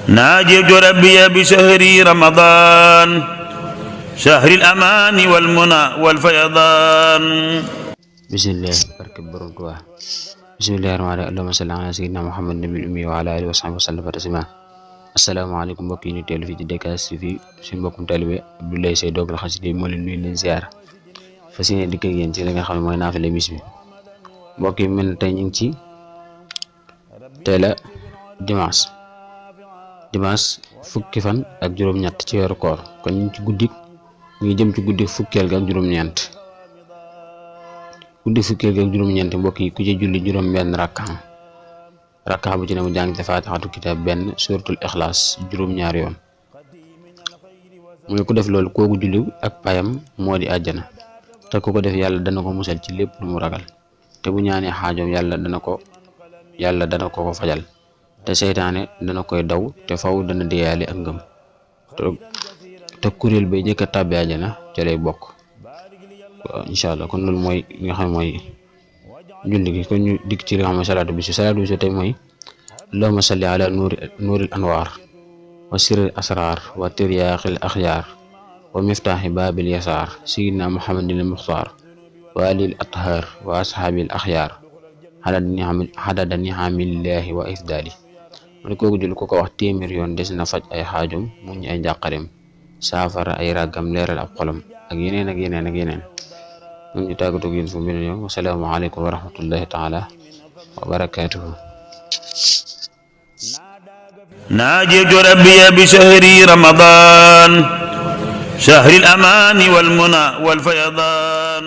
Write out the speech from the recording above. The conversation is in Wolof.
ناجيت ربي بشهر رمضان شهر الأمان والمنى والفيضان. بسم الله barke Borom Tuubaa. bismillahi rahmaani rahiim. allahumma salli ala sayyidina Muhammad nabil ummi wa ala alihi wa sahbihi wa sallam taslima. asalaamaaleykum mbokk yi ñu teelu fii ci DKS TV suñu mbokkum taalibe Abdoulaye Seye Dongal Xasida moo leen nuyu leen ziar fas yéene dikk ak yéen ci li nga xam ne mooy naafile bis bi. mbokk yi mel na tey ñu ngi ci teel a dimanche fukki fan ak juróom-ñett ci weeru koor kon ñu ngi jëm ci guddi fukkeel ga ak juróom-ñeent mbokk yi ku ci julli juróom-benn rakka bu ci ne mu jàng ci faatixatu kitaab benn suratul ixlaas juróom-ñaari yoon. mu ne ku def loolu kooku julli ak payam moo di àjjana te ku ko def yàlla dana ko musal ci lépp lu mu ragal te bu ñaanee xaajoom yàlla dana ko fajal te seytaane dana koy daw te faw dana deyaale ak ngëm te kuréel bay njëkk a tàbbi àjjana ca lay bokk. waaw incha allah kon loolu mooy li nga xam mooy julli gi. kon ñu dikk ci li nga xam mooy salaatu bi si tey mooy allahumma salli ala nuuril anwaar wa sirril asraar wa tiryaaxil axyaar wa miftaaxi baabil yasaar sayyidina muhammadin muxtaar wa alil athaar wa ashaabil axyaar xadada nihamillaahi wa ifdaali. mu ne kooku julli ku ko wax téeméer yoon des na faj ay xaajum muñ ay njàqareem saafara ay ràggam leeral ab xolam ak yeneen ñun ñu tàggatoo ak yéen fu mu beneen yoon wasalaamu aleykum wa rahmatullahi taala wa barakaatuhu. ناجيت ربي بشهر رمضان شهر الأمان والمنى والفيضان.